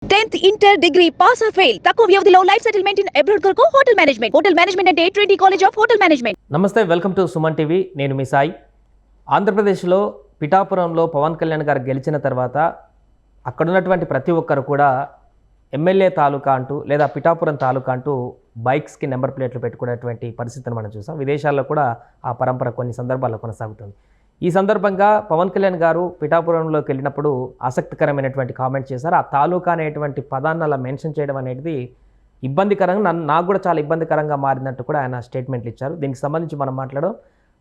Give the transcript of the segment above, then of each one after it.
10th inter degree pass or fail తక్కువ వ్యవధిలో life settlement in abroad కొరకు hotel management అంటే Trinity college of hotel management. నమస్తే, welcome to Suman TV. నేను మీ సాయి. ఆంధ్రప్రదేశ్లో పిఠాపురంలో పవన్ కళ్యాణ్ గారు గెలిచిన తర్వాత అక్కడున్నటువంటి ప్రతి ఒక్కరు కూడా ఎమ్మెల్యే తాలూకా అంటూ లేదా పిఠాపురం తాలూకా అంటూ బైక్స్కి నెంబర్ ప్లేట్లు పెట్టుకునేటువంటి పరిస్థితిని మనం చూసాం. విదేశాల్లో కూడా ఆ పరంపర కొన్ని సందర్భాల్లో కొనసాగుతుంది. ఈ సందర్భంగా పవన్ కళ్యాణ్ గారు పిఠాపురంలోకి వెళ్ళినప్పుడు ఆసక్తికరమైనటువంటి కామెంట్ చేశారు. ఆ తాలూకా అనేటువంటి పదాన్ని అలా మెన్షన్ చేయడం అనేది ఇబ్బందికరంగా నాకు కూడా చాలా ఇబ్బందికరంగా మారిందంటూ కూడా ఆయన స్టేట్మెంట్లు ఇచ్చారు. దీనికి సంబంధించి మనం మాట్లాడడం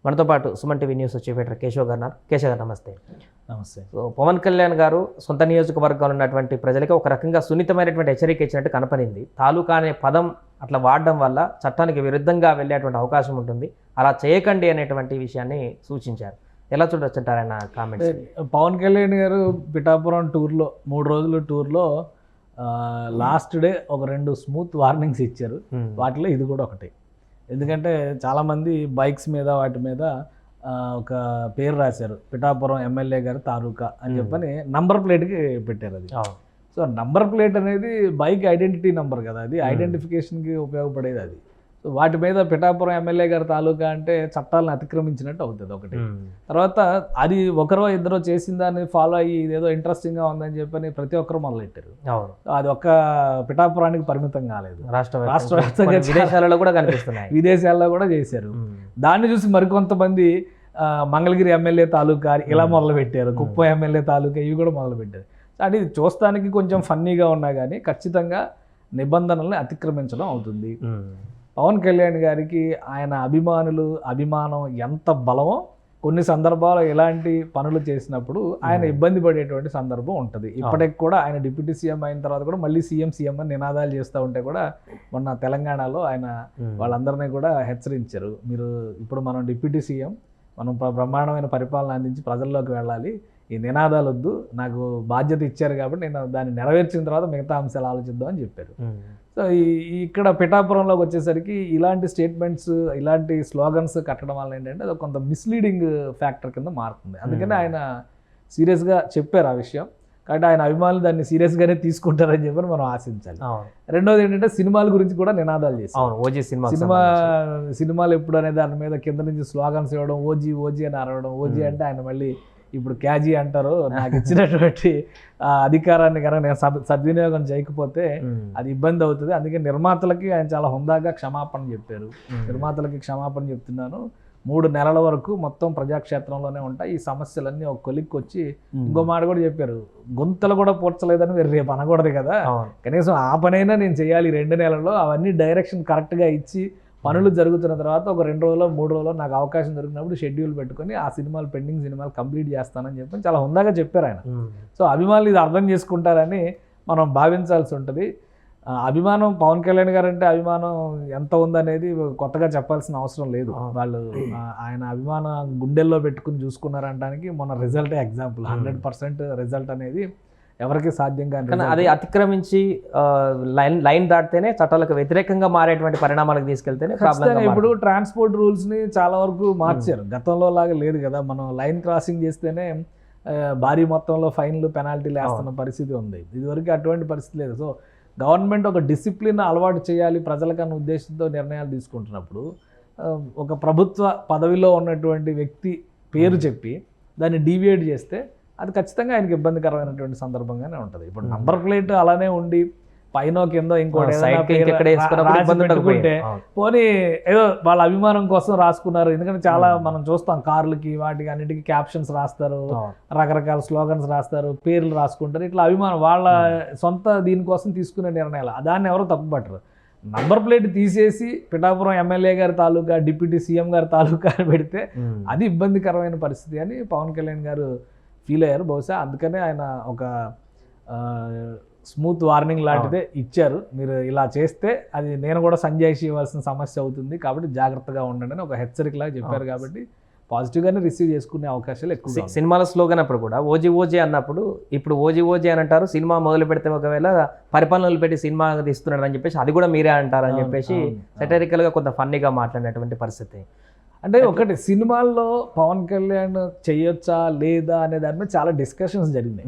మనతో పాటు Suman TV news chief editor Keshav గారు. కేశవ్ గారు నమస్తే. నమస్తే. సో పవన్ కళ్యాణ్ గారు సొంత నియోజకవర్గాలు ఉన్నటువంటి ప్రజలకి ఒక రకంగా సున్నితమైనటువంటి హెచ్చరిక ఇచ్చినట్టు కనపడింది. తాలూకా అనే పదం అట్లా వాడడం వల్ల చట్టానికి విరుద్ధంగా వెళ్ళేటువంటి అవకాశం ఉంటుంది, అలా చేయకండి అనేటువంటి విషయాన్ని సూచించారు. ఎలా చూడొచ్చుంటారు ఆయన కామెంట్స్? పవన్ కళ్యాణ్ గారు పిఠాపురం టూర్లో 3 రోజుల టూర్లో లాస్ట్ డే ఒక 2 స్మూత్ వార్నింగ్స్ ఇచ్చారు. వాటిలో ఇది కూడా ఒకటి. ఎందుకంటే చాలామంది బైక్స్ మీద వాటి మీద ఒక పేరు రాశారు, పిఠాపురం ఎమ్మెల్యే గారు తాలూకా అని చెప్పని నంబర్ ప్లేట్కి పెట్టారు. అది సో నంబర్ ప్లేట్ అనేది బైక్ ఐడెంటిటీ నెంబర్ కదా, అది ఐడెంటిఫికేషన్కి ఉపయోగపడేది. అది సో వాటి మీద పిఠాపురం ఎమ్మెల్యే గారి తాలూకా అంటే చట్టాలను అతిక్రమించినట్టు అవుతుంది ఒకటి. తర్వాత అది ఒకరో ఇద్దరో చేసిన దాన్ని ఫాలో అయ్యి ఇదేదో ఇంట్రెస్టింగ్గా ఉందని చెప్పని ప్రతి ఒక్కరు మొదలెట్టారు. అది ఒక్క పిఠాపురానికి పరిమితం కాలేదు, రాష్ట్రవ్యాప్తంగా విదేశాలలో కూడా కనిపిస్తున్నాయి, విదేశాల్లో కూడా చేశారు. దాన్ని చూసి మరికొంతమంది మంగళగిరి ఎమ్మెల్యే తాలూకా ఇలా మొదలుపెట్టారు, కుప్పం ఎమ్మెల్యే తాలూకా ఇవి కూడా మొదలుపెట్టారు. అది చూస్తానికి కొంచెం ఫన్నీగా ఉన్నా కానీ ఖచ్చితంగా నిబంధనల్ని అతిక్రమించడం అవుతుంది. పవన్ కళ్యాణ్ గారికి ఆయన అభిమానం ఎంత బలమో కొన్ని సందర్భాలు ఇలాంటి పనులు చేసినప్పుడు ఆయన ఇబ్బంది పడేటువంటి సందర్భం ఉంటుంది. ఇప్పటికి కూడా ఆయన డిప్యూటీ సీఎం అయిన తర్వాత కూడా మళ్ళీ సీఎం అని నినాదాలు చేస్తూ ఉంటే కూడా మొన్న తెలంగాణలో ఆయన వాళ్ళందరినీ కూడా హెచ్చరించారు. మీరు ఇప్పుడు మనం డిప్యూటీ సీఎం, మనం బ్రహ్మాండమైన పరిపాలన అందించి ప్రజల్లోకి వెళ్ళాలి, ఈ నినాదాలు వద్దు, నాకు బాధ్యత ఇచ్చారు కాబట్టి నేను దాన్ని నెరవేర్చిన తర్వాత మిగతా అంశాలు ఆలోచిద్దాం అని చెప్పారు. సో ఇక్కడ పిఠాపురంలోకి వచ్చేసరికి ఇలాంటి స్టేట్మెంట్స్, ఇలాంటి స్లోగన్స్ కట్టడం వల్ల ఏంటంటే అది కొంత మిస్లీడింగ్ ఫ్యాక్టర్ కింద మారుతుంది. అందుకని ఆయన సీరియస్గా చెప్పారు ఆ విషయం. కాబట్టి ఆయన అభిమానులు దాన్ని సీరియస్గానే తీసుకుంటారని చెప్పి మనం ఆశించాలి. రెండోది ఏంటంటే సినిమాల గురించి కూడా నినాదాలు చేశారు. సినిమాలు ఎప్పుడు అనే దాని మీద కింద నుంచి స్లోగన్స్ ఇవ్వడం, ఓజీ అని అరవడం. ఓజీ అంటే ఆయన మళ్ళీ ఇప్పుడు క్యాజీ అంటారు. నాకు ఇచ్చినటువంటి అధికారాన్ని కనుక నేను సద్వినియోగం చేయకపోతే అది ఇబ్బంది అవుతుంది. అందుకే నిర్మాతలకి ఆయన చాలా హుందాగా క్షమాపణ చెప్పారు. నిర్మాతలకి క్షమాపణ చెప్తున్నాను, 3 నెలల వరకు మొత్తం ప్రజాక్షేత్రంలోనే ఉంటాయి, ఈ సమస్యలన్నీ ఒక కొలిక్కి వచ్చి. ఇంకో మాట కూడా చెప్పారు, గొంతలు కూడా పూడ్చలేదని రేపు అనకూడదు కదా, కనీసం ఆ పనైనా నేను చేయాలి 2 నెలల్లో. అవన్నీ డైరెక్షన్ కరెక్ట్గా ఇచ్చి పనులు జరుగుతున్న తర్వాత ఒక 2 రోజులు 3 రోజులు నాకు అవకాశం దొరికినప్పుడు షెడ్యూల్ పెట్టుకొని ఆ పెండింగ్ సినిమాలు కంప్లీట్ చేస్తానని చెప్పి చాలా హుందాగా చెప్పారు ఆయన. సో అభిమానులు ఇది అర్థం చేసుకుంటారని మనం భావించాల్సి ఉంటుంది. అభిమానం పవన్ కళ్యాణ్ గారు అంటే అభిమానం ఎంత ఉందనేది కొత్తగా చెప్పాల్సిన అవసరం లేదు. వాళ్ళు ఆయన అభిమానం గుండెల్లో పెట్టుకుని చూసుకున్నారంటానికి మొన్న రిజల్టే ఎగ్జాంపుల్. 100% రిజల్ట్ అనేది ఎవరికి సాధ్యంగా అది అతిక్రమించి లైన్ దాటితేనే చట్టాలకు వ్యతిరేకంగా మారేటువంటి పరిణామాలకు తీసుకెళ్తేనే. ఇప్పుడు ట్రాన్స్పోర్ట్ రూల్స్ని చాలా వరకు మార్చారు, గతంలో లాగా లేదు కదా. మనం లైన్ క్రాసింగ్ చేస్తేనే భారీ మొత్తంలో ఫైన్లు పెనాల్టీలు వేస్తున్న పరిస్థితి ఉంది. ఇదివరకు అటువంటి పరిస్థితి లేదు. సో గవర్నమెంట్ ఒక డిసిప్లిన్ అలవాటు చేయాలి ప్రజలకన్న ఉద్దేశంతో నిర్ణయాలు తీసుకుంటున్నప్పుడు ఒక ప్రభుత్వ పదవిలో ఉన్నటువంటి వ్యక్తి పేరు చెప్పి దాన్ని డీవియేట్ చేస్తే అది ఖచ్చితంగా ఆయనకి ఇబ్బందికరమైనటువంటి సందర్భంగానే ఉంటుంది. ఇప్పుడు నంబర్ ప్లేట్ అలానే ఉండి పైన కింద ఇంకోటి పోనీ ఏదో వాళ్ళ అభిమానం కోసం రాసుకున్నారు. ఎందుకంటే చాలా మనం చూస్తాం కార్లకి వాటికి అన్నిటికీ క్యాప్షన్స్ రాస్తారు, రకరకాల స్లోగన్స్ రాస్తారు, పేర్లు రాసుకుంటారు. ఇట్లా అభిమానం వాళ్ళ సొంత దీనికోసం తీసుకునే నిర్ణయాలు, దాన్ని ఎవరో తప్పుపట్టరు. నంబర్ ప్లేట్ తీసేసి పిఠాపురం ఎమ్మెల్యే గారి తాలూకా, డిప్యూటీ సీఎం గారి తాలూకా పెడితే అది ఇబ్బందికరమైన పరిస్థితి అని పవన్ కళ్యాణ్ గారు ఫీల్ అయ్యారు. బహుశా అందుకనే ఆయన ఒక స్మూత్ వార్నింగ్ లాంటిదే ఇచ్చారు. మీరు ఇలా చేస్తే అది నేను కూడా సంజాయిషి ఇవ్వాల్సిన సమస్య అవుతుంది, కాబట్టి జాగ్రత్తగా ఉండండి అని ఒక హెచ్చరికలాగా చెప్పారు. కాబట్టి పాజిటివ్గానే రిసీవ్ చేసుకునే అవకాశాలు ఎక్కువ. సినిమాల స్లోగన్ అప్పుడు కూడా ఓజీ అన్నప్పుడు ఇప్పుడు ఓజీ అని అంటారు. సినిమా మొదలు పెడితే ఒకవేళ పరిపాలనలు పెట్టి సినిమా తీస్తున్నాడు అని చెప్పేసి అది కూడా మీరే అంటారని చెప్పేసి సెటరికల్గా కొంత ఫన్నీగా మాట్లాడినటువంటి పరిస్థితి. అంటే ఒకటి, సినిమాల్లో పవన్ కళ్యాణ్ చెయ్యొచ్చా లేదా అనే దాని మీద చాలా డిస్కషన్స్ జరిగినాయి.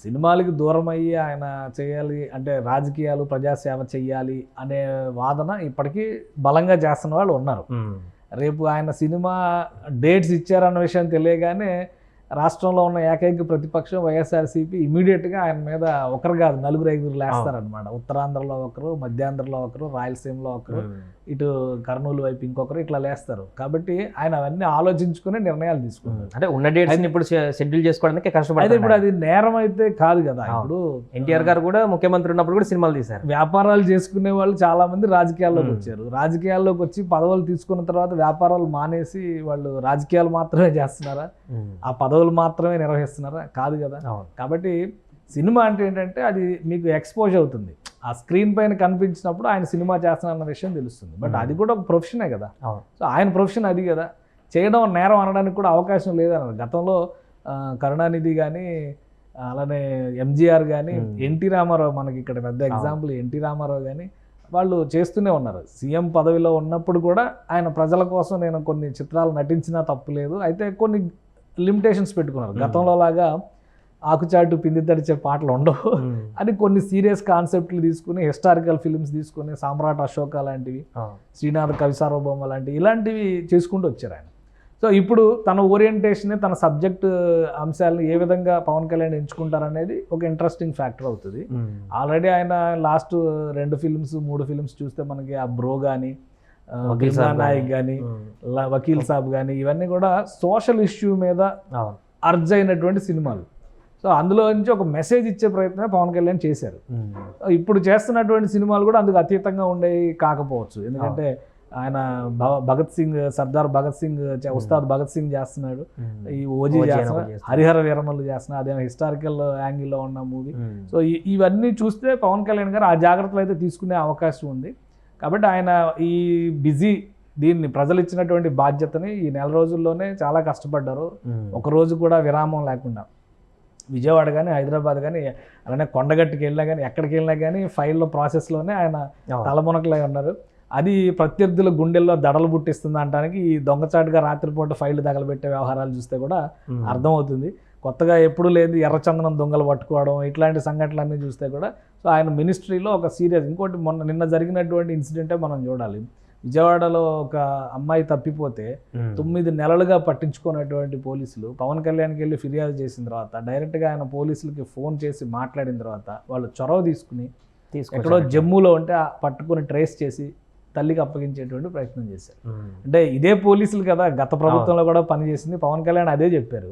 సినిమాలకి దూరం అయ్యి ఆయన చేయాలి అంటే రాజకీయాలు ప్రజాసేవ చెయ్యాలి అనే వాదన ఇప్పటికీ బలంగా చేస్తున్న వాళ్ళు ఉన్నారు. రేపు ఆయన సినిమా డేట్స్ ఇచ్చారన్న విషయం తెలియగానే రాష్ట్రంలో ఉన్న ఏకైక ప్రతిపక్షం వైఎస్ఆర్సీపీ ఇమీడియట్గా ఆయన మీద ఒకరు కాదు 4-5 లేస్తారనమాట. ఉత్తరాంధ్రలో ఒకరు, మధ్యాంధ్రలో ఒకరు, రాయలసీమలో ఒకరు, ఇటు కర్నూలు వైపు ఇంకొకరు, ఇట్లా లేస్తారు. కాబట్టి ఆయన అవన్నీ ఆలోచించుకుని నిర్ణయాలు తీసుకున్నారు. అంటే ఉన్న డేట్స్ ఇప్పుడు షెడ్యూల్ చేసుకోవడానికి కష్టపడతారు. ఇప్పుడు అది నేరం అయితే కాదు కదా. ఇప్పుడు ఎన్టీఆర్ గారు కూడా ముఖ్యమంత్రి ఉన్నప్పుడు కూడా సినిమాలు తీశారు. వ్యాపారాలు చేసుకునే వాళ్ళు చాలా మంది రాజకీయాల్లోకి వచ్చారు. రాజకీయాల్లోకి వచ్చి పదవులు తీసుకున్న తర్వాత వ్యాపారాలు మానేసి వాళ్ళు రాజకీయాలు మాత్రమే చేస్తున్నారా, ఆ పదవులు మాత్రమే నిర్వహిస్తున్నారా? కాదు కదా. కాబట్టి సినిమా అంటే ఏంటంటే అది మీకు ఎక్స్పోజ్ అవుతుంది. ఆ స్క్రీన్ పైన కనిపించినప్పుడు ఆయన సినిమా చేస్తున్న విషయం తెలుస్తుంది. బట్ అది కూడా ఒక ప్రొఫెషనే కదా. సో ఆయన ప్రొఫెషన్ అది కదా. చేయడం నేరం అనడానికి కూడా అవకాశం లేదన్నారు. గతంలో కరుణానిధి కానీ, అలానే ఎంజీఆర్ కానీ, ఎన్టీ రామారావు మనకి ఇక్కడ పెద్ద ఎగ్జాంపుల్ ఎన్టీ రామారావు కానీ వాళ్ళు చేస్తూనే ఉన్నారు. సీఎం పదవిలో ఉన్నప్పుడు కూడా ఆయన ప్రజల కోసం నేను కొన్ని చిత్రాలు నటించినా తప్పు లేదు, అయితే కొన్ని లిమిటేషన్స్ పెట్టుకున్నారు. గతంలో లాగా ఆకుచాటు పిండి తడిచే పాటలు ఉండవు అని కొన్ని సీరియస్ కాన్సెప్ట్లు తీసుకుని, హిస్టారికల్ ఫిలిమ్స్ తీసుకుని, సామ్రాట్ అశోక లాంటివి, శ్రీనాథ్ కవి సార్వభౌమ లాంటివి ఇలాంటివి చేసుకుంటూ వచ్చారు ఆయన. సో ఇప్పుడు తన ఓరియంటేషన్, తన సబ్జెక్ట్ అంశాలను ఏ విధంగా పవన్ కళ్యాణ్ ఎంచుకుంటారనేది ఒక ఇంట్రెస్టింగ్ ఫ్యాక్టర్ అవుతుంది. ఆల్రెడీ ఆయన లాస్ట్ 2 ఫిల్మ్స్ 3 ఫిల్మ్స్ చూస్తే మనకి ఆ బ్రో కానీ, నాయక్ కానీ, వకీల్ సాబ్ కానీ ఇవన్నీ కూడా సోషల్ ఇష్యూ మీద అర్జ్ అయినటువంటి సినిమాలు. సో అందులో నుంచి ఒక మెసేజ్ ఇచ్చే ప్రయత్నమే పవన్ కళ్యాణ్ చేశారు. ఇప్పుడు చేస్తున్నటువంటి సినిమాలు కూడా అందుకు అతీతంగా ఉండేవి కాకపోవచ్చు. ఎందుకంటే ఆయన భగత్ సింగ్, సర్దార్ భగత్ సింగ్, ఉస్తాద్ భగత్ సింగ్ చేస్తున్నాడు, ఈ ఓజీ చేస్తున్నాడు, హరిహర వీరమల్లు చేస్తున్నాడు, అదే హిస్టారికల్ యాంగిల్లో ఉన్న మూవీ. సో ఇవన్నీ చూస్తే పవన్ కళ్యాణ్ గారు ఆ జాగ్రత్తలు అయితే తీసుకునే అవకాశం ఉంది. కాబట్టి ఆయన ఈ బిజీ దీన్ని ప్రజలు ఇచ్చినటువంటి బాధ్యతని ఈ 4 రోజుల్లోనే చాలా కష్టపడ్డారు. ఒక రోజు కూడా విరామం లేకుండా విజయవాడ కానీ, హైదరాబాద్ కానీ, అలానే కొండగట్టుకి వెళ్ళినా కానీ, ఎక్కడికి వెళ్ళినా కానీ ఫైల్లో ప్రాసెస్లోనే ఆయన తలమునకలై ఉన్నారు. అది ప్రత్యర్థుల గుండెల్లో దడలు పుట్టిస్తుంది అనడానికి ఈ దొంగచాటుగా రాత్రిపూట ఫైళ్ళు తగలబెట్టే వ్యవహారాలు చూస్తే కూడా అర్థమవుతుంది. కొత్తగా ఎప్పుడు లేదు ఎర్రచందనం దొంగలు పట్టుకోవడం, ఇట్లాంటి సంఘటనలన్నీ చూస్తే కూడా. సో ఆయన మినిస్ట్రీలో ఒక సీరియస్, ఇంకోటి నిన్న జరిగినటువంటి ఇన్సిడెంటే మనం చూడాలి. విజయవాడలో ఒక అమ్మాయి తప్పిపోతే 9 నెలలుగా పట్టించుకున్నటువంటి పోలీసులు పవన్ కళ్యాణ్కి వెళ్ళి ఫిర్యాదు చేసిన తర్వాత డైరెక్ట్గా ఆయన పోలీసులకి ఫోన్ చేసి మాట్లాడిన తర్వాత వాళ్ళు చొరవ తీసుకుని ఎక్కడో జమ్మూలో ఉంటే పట్టుకుని ట్రేస్ చేసి తల్లికి అప్పగించేటువంటి ప్రయత్నం చేశారు. అంటే ఇదే పోలీసులు కదా గత ప్రభుత్వంలో కూడా పనిచేసింది. పవన్ కళ్యాణ్ అదే చెప్పారు.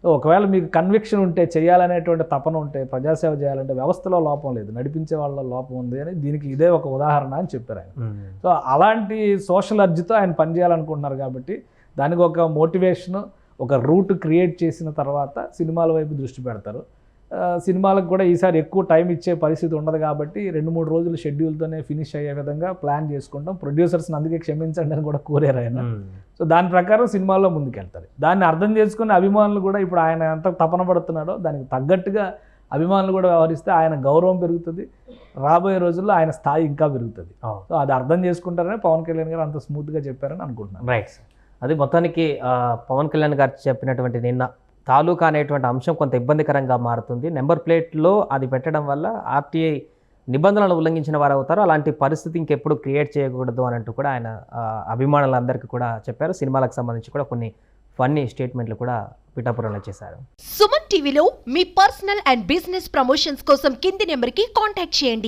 సో ఒకవేళ మీకు కన్విక్షన్ ఉంటే, చేయాలనేటువంటి తపన ఉంటే, ప్రజాసేవ చేయాలంటే వ్యవస్థలో లోపం లేదు, నడిపించే వాళ్ళ లోపం ఉంది అని దీనికి ఇదే ఒక ఉదాహరణ అని చెప్పారు ఆయన. సో అలాంటి సోషల్ అర్జీతో ఆయన పనిచేయాలనుకుంటున్నారు కాబట్టి దానికి ఒక మోటివేషన్, ఒక రూట్ క్రియేట్ చేసిన తర్వాత సినిమాల వైపు దృష్టి పెడతారు. సినిమాలకు కూడా ఈసారి ఎక్కువ టైం ఇచ్చే పరిస్థితి ఉండదు కాబట్టి 2-3 రోజుల షెడ్యూల్తోనే ఫినిష్ అయ్యే విధంగా ప్లాన్ చేసుకుంటాం. ప్రొడ్యూసర్స్ని అందుకే క్షమించండి అని కూడా కోరారు ఆయన. సో దాని ప్రకారం సినిమాల్లో ముందుకెళ్తారు. దాన్ని అర్థం చేసుకుని అభిమానులు కూడా ఇప్పుడు ఆయన ఎంత తపన పడుతున్నాడో దానికి తగ్గట్టుగా అభిమానులు కూడా వ్యవహరిస్తే ఆయన గౌరవం పెరుగుతుంది, రాబోయే రోజుల్లో ఆయన స్థాయి ఇంకా పెరుగుతుంది. సో అది అర్థం చేసుకుంటారని పవన్ కళ్యాణ్ గారు అంత స్మూత్గా చెప్పారని అనుకుంటున్నాను. Right sir. అది మొత్తానికి పవన్ కళ్యాణ్ గారు చెప్పినటువంటి నిన్న తాలూకా అనేటువంటి అంశం కొంత ఇబ్బందికరంగా మారుతుంది. నెంబర్ ప్లేట్లో అది పెట్టడం వల్ల ఆర్టీఐ నిబంధనలు ఉల్లంఘించిన వారు అవుతారు. అలాంటి పరిస్థితి ఇంకెప్పుడు క్రియేట్ చేయకూడదు అని అంటూ కూడా ఆయన అభిమానులందరికీ కూడా చెప్పారు. సినిమాలకు సంబంధించి కూడా కొన్ని ఫన్నీ స్టేట్మెంట్లు కూడా పిఠాపురంలో చేశారు. సుమన్ టీవీలో మీ పర్సనల్ అండ్ బిజినెస్ ప్రమోషన్స్ కోసం కింది నెంబర్కి కాంటాక్ట్ చేయండి.